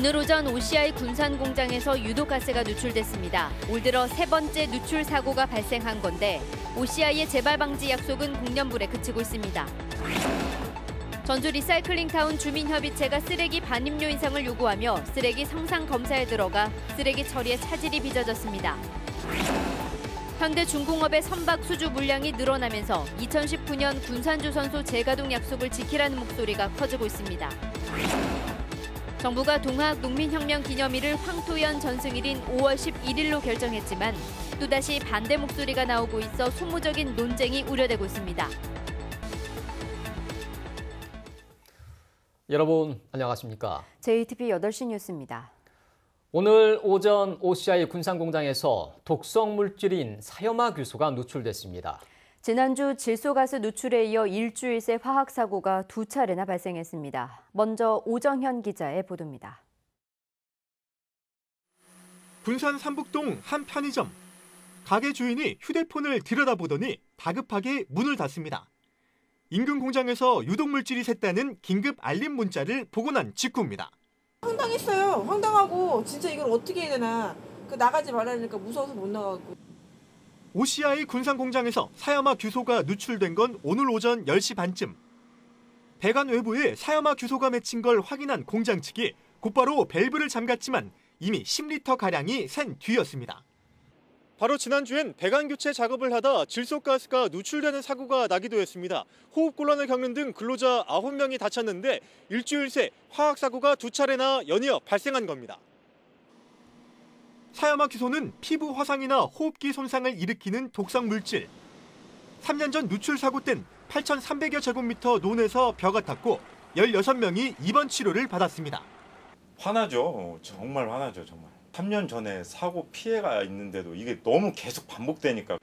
오늘 오전 OCI 군산 공장에서 유독가스가 누출됐습니다. 올 들어 세 번째 누출 사고가 발생한 건데 OCI의 재발 방지 약속은 공년불에 그치고 있습니다. 전주 리사이클링타운 주민협의체가 쓰레기 반입료 인상을 요구하며 쓰레기 상상 검사에 들어가 쓰레기 처리에 차질이 빚어졌습니다. 현대중공업의 선박 수주 물량이 늘어나면서 2019년 군산주선소 재가동 약속을 지키라는 목소리가 커지고 있습니다. 정부가 동학 농민혁명 기념일을 황토연 전승일인 5월 11일로 결정했지만 또다시 반대 목소리가 나오고 있어 소모적인 논쟁이 우려되고 있습니다. 여러분 안녕하십니까? JTB 8시 뉴스입니다. 오늘 오전 OCI 군산공장에서 독성 물질인 사염화규소가 누출됐습니다. 지난주 질소가스 누출에 이어 일주일 새 화학사고가 2차례나 발생했습니다. 먼저 오정현 기자의 보도입니다. 군산 삼북동 한 편의점. 가게 주인이 휴대폰을 들여다보더니 다급하게 문을 닫습니다. 인근 공장에서 유독물질이 샜다는 긴급 알림 문자를 보고 난 직후입니다. 황당했어요. 황당하고 진짜 이걸 어떻게 해야 되나. 나가지 말라니까 무서워서 못 나가고. OCI 군산 공장에서 사염화 규소가 누출된 건 오늘 오전 10시 반쯤. 배관 외부에 사염화 규소가 맺힌 걸 확인한 공장 측이 곧바로 밸브를 잠갔지만 이미 10리터가량이 샌 뒤였습니다. 바로 지난주엔 배관 교체 작업을 하다 질소가스가 누출되는 사고가 나기도 했습니다. 호흡곤란을 겪는 등 근로자 9명이 다쳤는데 일주일 새 화학사고가 2차례나 연이어 발생한 겁니다. 사염화 규소는 피부 화상이나 호흡기 손상을 일으키는 독성 물질. 3년 전 누출 사고 땐 8,300여 제곱미터 논에서 벼가 탔고 16명이 입원 치료를 받았습니다. 화나죠. 정말 화나죠. 정말. 3년 전에 사고 피해가 있는데도 이게 너무 계속 반복되니까.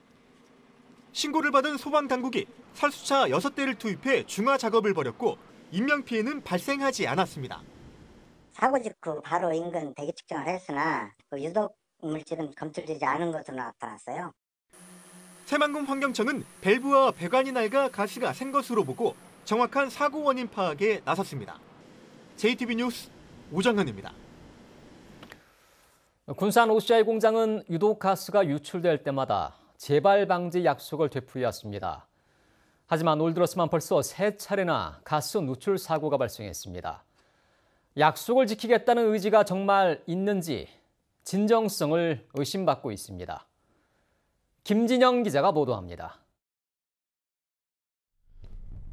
신고를 받은 소방당국이 살수차 6대를 투입해 중화 작업을 벌였고 인명피해는 발생하지 않았습니다. 사고 직후 바로 인근 대기 측정을 했으나 유독 물질은 검출되지 않은 것으로 나타났어요. 새만금 환경청은 밸브와 배관이 낡아 가스가 샌 것으로 보고 정확한 사고 원인 파악에 나섰습니다. JTB 뉴스 오정현입니다. 군산 OCI 공장은 유독가스가 유출될 때마다 재발 방지 약속을 되풀이했습니다. 하지만 올 들어서만 벌써 3차례나 가스 누출 사고가 발생했습니다. 약속을 지키겠다는 의지가 정말 있는지 진정성을 의심받고 있습니다. 김진영 기자가 보도합니다.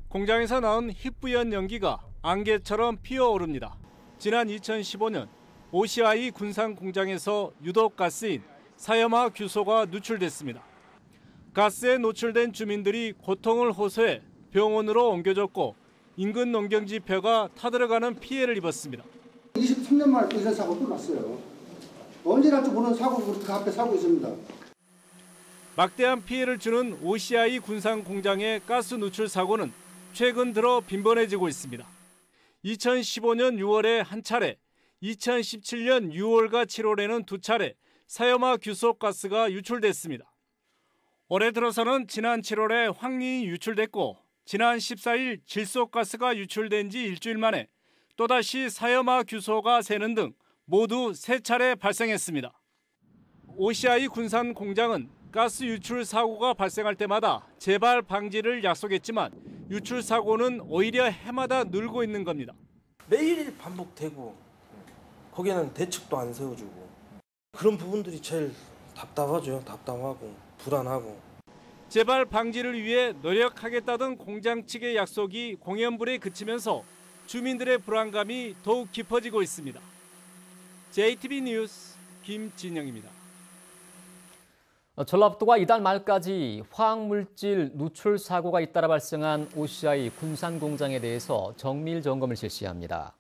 공장에서 나온 희뿌연 연기가 안개처럼 피어오릅니다. 지난 2015년 OCI 군산 공장에서 유독가스인 사염화 규소가 누출됐습니다. 가스에 노출된 주민들이 고통을 호소해 병원으로 옮겨졌고 인근 농경지 벼가 타들어가는 피해를 입었습니다. 23년 만에 또 이런 사고 또 났어요. 언제 날지 모르는 사고가 그 앞에 사고 있습니다. 막대한 피해를 주는 OCI 군산 공장의 가스 누출 사고는 최근 들어 빈번해지고 있습니다. 2015년 6월에 한 차례, 2017년 6월과 7월에는 2차례 사염화 규소 가스가 유출됐습니다. 올해 들어서는 지난 7월에 황리이 유출됐고 지난 14일 질소가스가 유출된 지 일주일 만에 또다시 사염화 규소가 새는 등 모두 3차례 발생했습니다. OCI 군산 공장은 가스 유출 사고가 발생할 때마다 재발 방지를 약속했지만 유출 사고는 오히려 해마다 늘고 있는 겁니다. 매일 반복되고 거기에는 대책도 안 세워주고 그런 부분들이 제일 답답하죠. 답답하고 불안하고. 재발 방지를 위해 노력하겠다던 공장 측의 약속이 공연불에 그치면서 주민들의 불안감이 더욱 깊어지고 있습니다. JTB 뉴스 김진영입니다. 전라북도가 이달 말까지 화학물질 누출 사고가 잇따라 발생한 OCI 군산 공장에 대해서 정밀 점검을 실시합니다.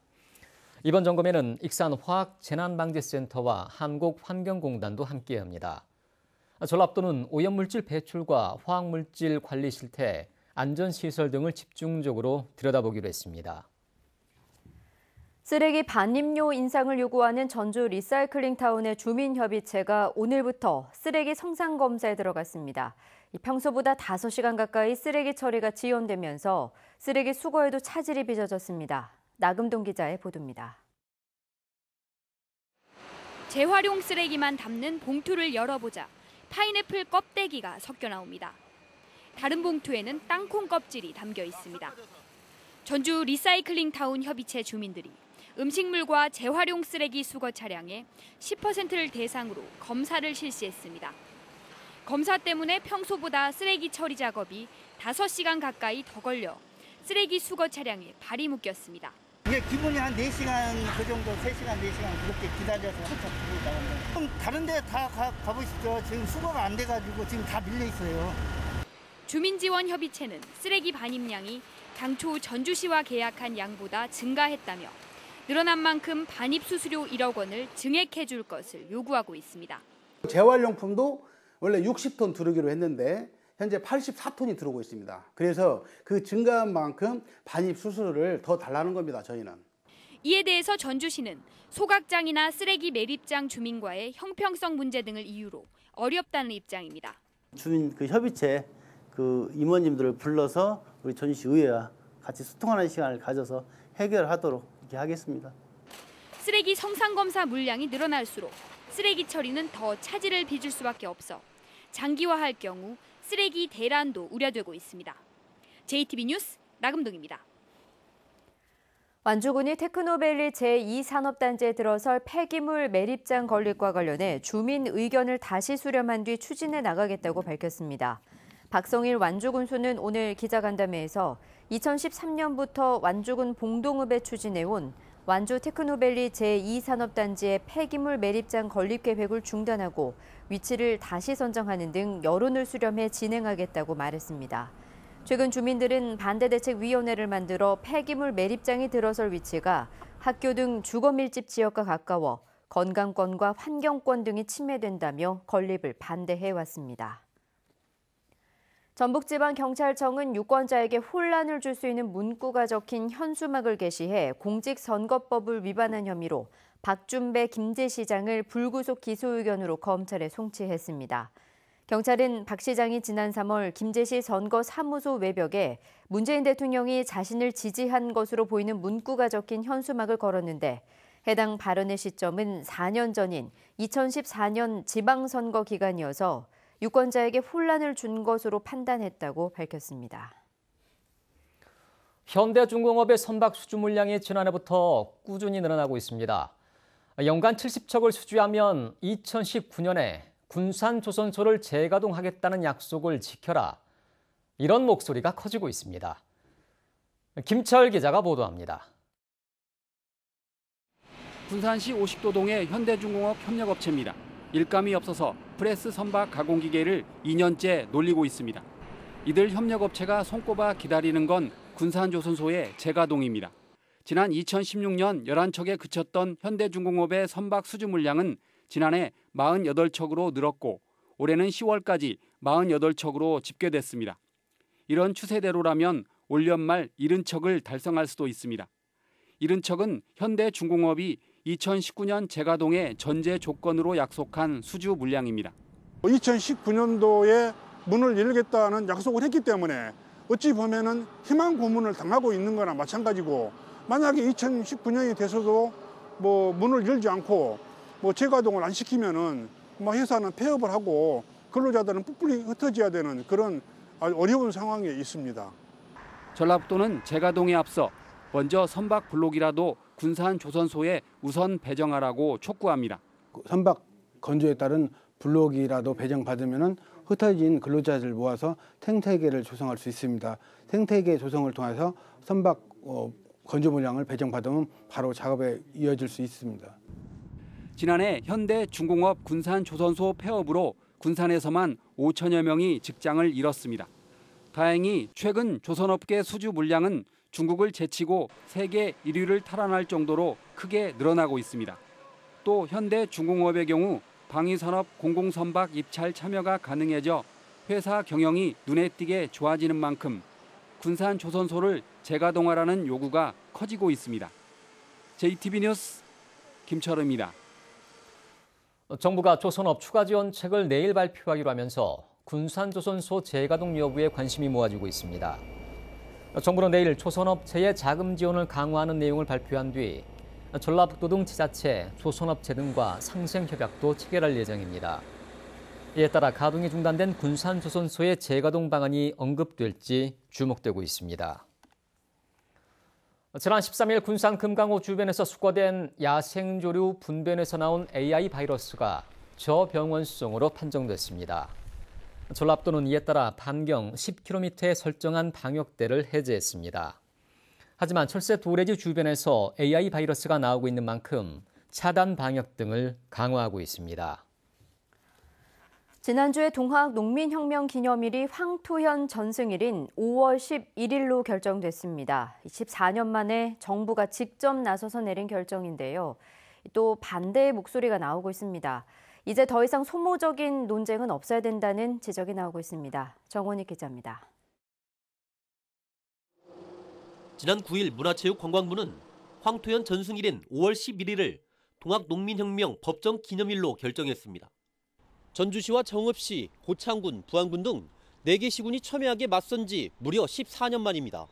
이번 점검에는 익산화학재난방지센터와 한국환경공단도 함께합니다. 전라북도는 오염물질 배출과 화학물질 관리 실태, 안전시설 등을 집중적으로 들여다보기로 했습니다. 쓰레기 반입료 인상을 요구하는 전주 리사이클링타운의 주민협의체가 오늘부터 쓰레기 성상검사에 들어갔습니다. 평소보다 5시간 가까이 쓰레기 처리가 지연되면서 쓰레기 수거에도 차질이 빚어졌습니다. 나금동 기자의 보도입니다. 재활용 쓰레기만 담는 봉투를 열어보자 파인애플 껍데기가 섞여 나옵니다. 다른 봉투에는 땅콩 껍질이 담겨 있습니다. 전주 리사이클링 타운 협의체 주민들이 음식물과 재활용 쓰레기 수거 차량의 10%를 대상으로 검사를 실시했습니다. 검사 때문에 평소보다 쓰레기 처리 작업이 5시간 가까이 더 걸려 쓰레기 수거 차량에 발이 묶였습니다. 이게 기본이 한 4시간 그 정도, 3시간, 4시간 그렇게 기다려서 한참 두고 있다는데. 그럼 다른 데 다 가보시죠. 지금 수거가 안 돼가지고 지금 다 밀려 있어요. 주민지원협의체는 쓰레기 반입량이 당초 전주시와 계약한 양보다 증가했다며 늘어난 만큼 반입 수수료 1억 원을 증액해 줄 것을 요구하고 있습니다. 재활용품도 원래 60톤 들어오기로 했는데 현재 84톤이 들어오고 있습니다. 그래서 그 증가한 만큼 반입 수수료를 더 달라는 겁니다, 저희는. 이에 대해서 전주시는 소각장이나 쓰레기 매립장 주민과의 형평성 문제 등을 이유로 어렵다는 입장입니다. 주민 협의체 임원님들을 불러서 우리 전주시 의회와 같이 소통하는 시간을 가져서 해결하도록 이렇게 하겠습니다. 쓰레기 성상검사 물량이 늘어날수록 쓰레기 처리는 더 차질을 빚을 수밖에 없어 장기화할 경우 쓰레기 대란도 우려되고 있습니다. JTB 뉴스 나금동입니다. 완주군이 테크노밸리 제2산업단지에 들어설 폐기물 매립장 건립과 관련해 주민 의견을 다시 수렴한 뒤 추진해 나가겠다고 밝혔습니다. 박성일 완주군수는 오늘 기자간담회에서 2013년부터 완주군 봉동읍에 추진해온 완주 테크노밸리 제2산업단지의 폐기물 매립장 건립 계획을 중단하고 위치를 다시 선정하는 등 여론을 수렴해 진행하겠다고 말했습니다. 최근 주민들은 반대대책위원회를 만들어 폐기물 매립장이 들어설 위치가 학교 등 주거 밀집 지역과 가까워 건강권과 환경권 등이 침해된다며 건립을 반대해왔습니다. 전북지방경찰청은 유권자에게 혼란을 줄 수 있는 문구가 적힌 현수막을 게시해 공직선거법을 위반한 혐의로 박준배 김제시장을 불구속 기소 의견으로 검찰에 송치했습니다. 경찰은 박 시장이 지난 3월 김제시 선거사무소 외벽에 문재인 대통령이 자신을 지지한 것으로 보이는 문구가 적힌 현수막을 걸었는데 해당 발언의 시점은 4년 전인 2014년 지방선거 기간이어서 유권자에게 혼란을 준 것으로 판단했다고 밝혔습니다. 현대중공업의 선박 수주 물량이 지난해부터 꾸준히 늘어나고 있습니다. 연간 70척을 수주하면 2019년에 군산조선소를 재가동하겠다는 약속을 지켜라. 이런 목소리가 커지고 있습니다. 김철 기자가 보도합니다. 군산시 오식도동의 현대중공업 협력업체입니다. 일감이 없어서 프레스 선박 가공기계를 2년째 놀리고 있습니다. 이들 협력업체가 손꼽아 기다리는 건 군산조선소의 재가동입니다. 지난 2016년 11척에 그쳤던 현대중공업의 선박 수주 물량은 지난해 48척으로 늘었고 올해는 10월까지 48척으로 집계됐습니다. 이런 추세대로라면 올 연말 70척을 달성할 수도 있습니다. 70척은 현대중공업이 2019년 재가동의 전제 조건으로 약속한 수주 물량입니다. 2019년도에 문을 열겠다는 약속을 했기 때문에 어찌 보면은 희망 고문을 당하고 있는 거나 마찬가지고 만약에 2019년이 돼서도 문을 열지 않고 재가동을 안 시키면은 회사는 폐업을 하고 근로자들은 뿔뿔이 흩어져야 되는 그런 아주 어려운 상황에 있습니다. 전라북도는 재가동에 앞서 먼저 선박 블록이라도 군산조선소에 우선 배정하라고 촉구합니다. 선박 건조에 따른 블록이라도 배정받으면 흩어진 근로자들 모아서 생태계를 조성할 수 있습니다. 생태계 조성을 통해서 선박 건조 물량을 배정받으면 바로 작업에 이어질 수 있습니다. 지난해 현대중공업 군산조선소 폐업으로 군산에서만 5천여 명이 직장을 잃었습니다. 다행히 최근 조선업계 수주 물량은 중국을 제치고 세계 1위를 탈환할 정도로 크게 늘어나고 있습니다. 또 현대중공업의 경우 방위산업 공공선박 입찰 참여가 가능해져 회사 경영이 눈에 띄게 좋아지는 만큼 군산조선소를 재가동하라는 요구가 커지고 있습니다. JTB 뉴스 김철우입니다. 정부가 조선업 추가 지원책을 내일 발표하기로 하면서 군산조선소 재가동 여부에 관심이 모아지고 있습니다. 정부는 내일 조선업체의 자금 지원을 강화하는 내용을 발표한 뒤 전라북도 등 지자체, 조선업체 등과 상생협약도 체결할 예정입니다. 이에 따라 가동이 중단된 군산조선소의 재가동 방안이 언급될지 주목되고 있습니다. 지난 13일 군산 금강호 주변에서 수거된 야생조류 분변에서 나온 AI 바이러스가 저병원성으로 판정됐습니다. 전라북도는 이에 따라 반경 10km에 설정한 방역대를 해제했습니다. 하지만 철새 도래지 주변에서 AI 바이러스가 나오고 있는 만큼 차단 방역 등을 강화하고 있습니다. 지난주에 동학 농민혁명 기념일이 황토현 전승일인 5월 11일로 결정됐습니다. 14년 만에 정부가 직접 나서서 내린 결정인데요. 또 반대의 목소리가 나오고 있습니다. 이제 더 이상 소모적인 논쟁은 없어야 된다는 지적이 나오고 있습니다. 정원익 기자입니다. 지난 9일 문화체육관광부는 황토현 전승일인 5월 11일을 동학농민혁명 법정 기념일로 결정했습니다. 전주시와 정읍시, 고창군, 부안군 등 4개 시군이 첨예하게 맞선 지 무려 14년 만입니다.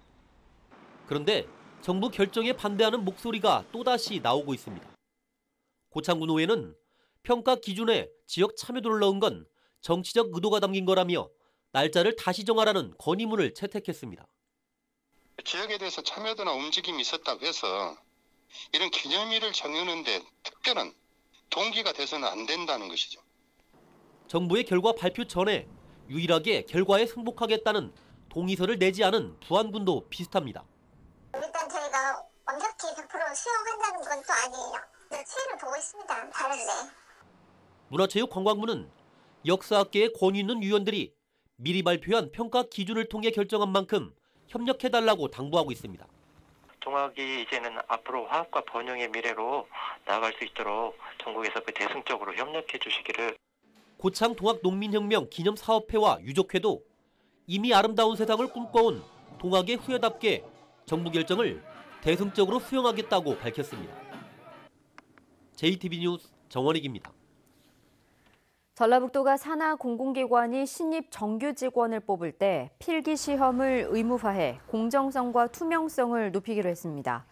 그런데 정부 결정에 반대하는 목소리가 또다시 나오고 있습니다. 고창군의회는 평가 기준에 지역 참여도를 넣은 건 정치적 의도가 담긴 거라며 날짜를 다시 정하라는 건의문을 채택했습니다. 지역에 대해서 참여도나 움직임이 있었다고 해서 이런 기념일을 정하는데 특별한 동기가 돼서는 안 된다는 것이죠. 정부의 결과 발표 전에 유일하게 결과에 승복하겠다는 동의서를 내지 않은 부안군도 비슷합니다. 일단 저희가 완벽히 100% 수용한다는 건 또 아니에요. 수혜를 보고 있습니다. 다른데. 문화체육관광부는 역사학계의 권위 있는 위원들이 미리 발표한 평가 기준을 통해 결정한 만큼 협력해달라고 당부하고 있습니다. 동학이 이제는 앞으로 화학과 번영의 미래로 나아갈 수 있도록 전국에서 대승적으로 협력해 주시기를. 고창 동학농민혁명 기념사업회와 유족회도 이미 아름다운 세상을 꿈꿔온 동학의 후예답게 정부 결정을 대승적으로 수용하겠다고 밝혔습니다. JTB 뉴스 정원익입니다. 전라북도가 산하 공공기관이 신입 정규 직원을 뽑을 때 필기 시험을 의무화해 공정성과 투명성을 높이기로 했습니다.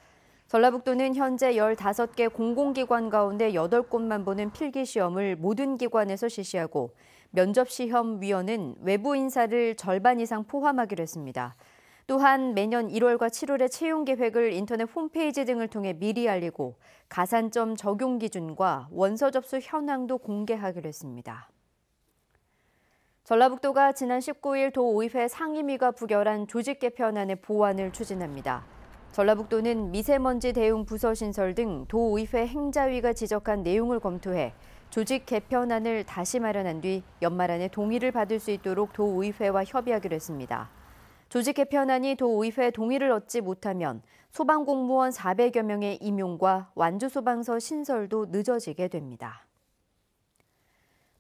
전라북도는 현재 15개 공공기관 가운데 8곳만 보는 필기 시험을 모든 기관에서 실시하고 면접시험위원은 외부 인사를 절반 이상 포함하기로 했습니다. 또한 매년 1월과 7월에 채용 계획을 인터넷 홈페이지 등을 통해 미리 알리고 가산점 적용 기준과 원서 접수 현황도 공개하기로 했습니다. 전라북도가 지난 19일 도의회 상임위가 부결한 조직 개편안의 보완을 추진합니다. 전라북도는 미세먼지 대응 부서 신설 등 도의회 행자위가 지적한 내용을 검토해 조직 개편안을 다시 마련한 뒤 연말 안에 동의를 받을 수 있도록 도의회와 협의하기로 했습니다. 조직 개편안이 도의회 동의를 얻지 못하면 소방공무원 400여 명의 임용과 완주소방서 신설도 늦어지게 됩니다.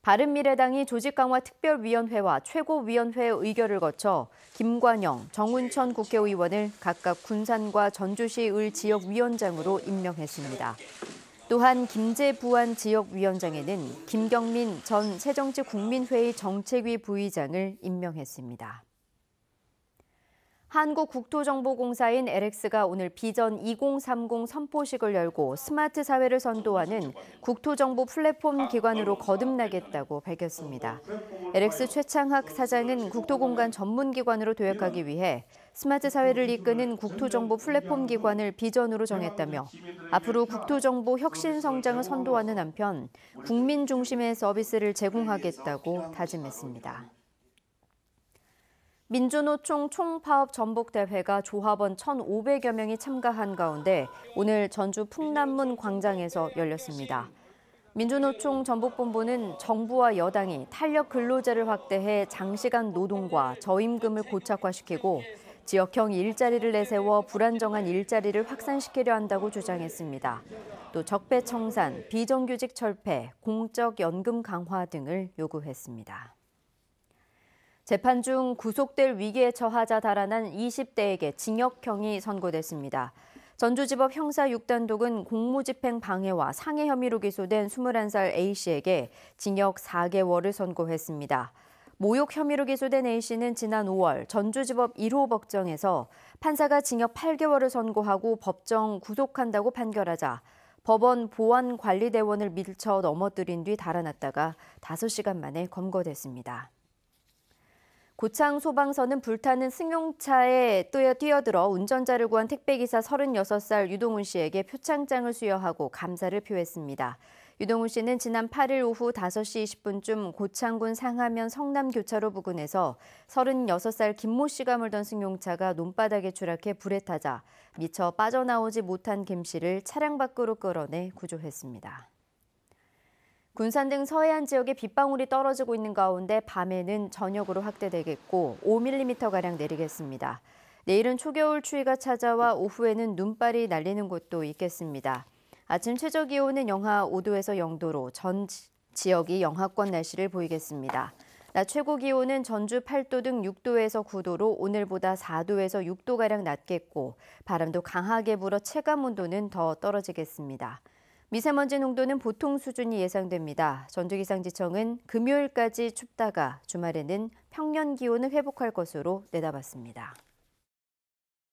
바른미래당이 조직강화특별위원회와 최고위원회 의결을 거쳐 김관영, 정운천 국회의원을 각각 군산과 전주시 지역위원장으로 임명했습니다. 또한 김제 부안 지역위원장에는 김경민 전 새정치국민회의 정책위 부의장을 임명했습니다. 한국국토정보공사인 LX가 오늘 비전 2030 선포식을 열고 스마트 사회를 선도하는 국토정보 플랫폼 기관으로 거듭나겠다고 밝혔습니다. LX 최창학 사장은 국토공간 전문기관으로 도약하기 위해 스마트 사회를 이끄는 국토정보 플랫폼 기관을 비전으로 정했다며 앞으로 국토정보 혁신 성장을 선도하는 한편 국민 중심의 서비스를 제공하겠다고 다짐했습니다. 민주노총 총파업 전복대회가 조합원 1,500여 명이 참가한 가운데 오늘 전주 풍남문 광장에서 열렸습니다. 민주노총 전북본부는 정부와 여당이 탄력 근로제를 확대해 장시간 노동과 저임금을 고착화시키고 지역형 일자리를 내세워 불안정한 일자리를 확산시키려 한다고 주장했습니다. 또 적폐청산, 비정규직 철폐, 공적연금 강화 등을 요구했습니다. 재판 중 구속될 위기에 처하자 달아난 20대에게 징역형이 선고됐습니다. 전주지법 형사 6단독은 공무집행 방해와 상해 혐의로 기소된 21살 A씨에게 징역 4개월을 선고했습니다. 모욕 혐의로 기소된 A씨는 지난 5월 전주지법 1호 법정에서 판사가 징역 8개월을 선고하고 법정 구속한다고 판결하자 법원 보안관리대원을 밀쳐 넘어뜨린 뒤 달아났다가 5시간 만에 검거됐습니다. 고창 소방서는 불타는 승용차에 뛰어들어 운전자를 구한 택배기사 36살 유동훈 씨에게 표창장을 수여하고 감사를 표했습니다. 유동훈 씨는 지난 8일 오후 5시 20분쯤 고창군 상하면 성남교차로 부근에서 36살 김모 씨가 몰던 승용차가 논바닥에 추락해 불에 타자 미처 빠져나오지 못한 김 씨를 차량 밖으로 끌어내 구조했습니다. 군산 등 서해안 지역에 빗방울이 떨어지고 있는 가운데 밤에는 전역으로 확대되겠고 5mm가량 내리겠습니다. 내일은 초겨울 추위가 찾아와 오후에는 눈발이 날리는 곳도 있겠습니다. 아침 최저기온은 영하 5도에서 0도로 전 지역이 영하권 날씨를 보이겠습니다. 낮 최고기온은 전주 8도 등 6도에서 9도로 오늘보다 4도에서 6도가량 낮겠고 바람도 강하게 불어 체감온도는 더 떨어지겠습니다. 미세먼지 농도는 보통 수준이 예상됩니다. 전주기상지청은 금요일까지 춥다가 주말에는 평년 기온을 회복할 것으로 내다봤습니다.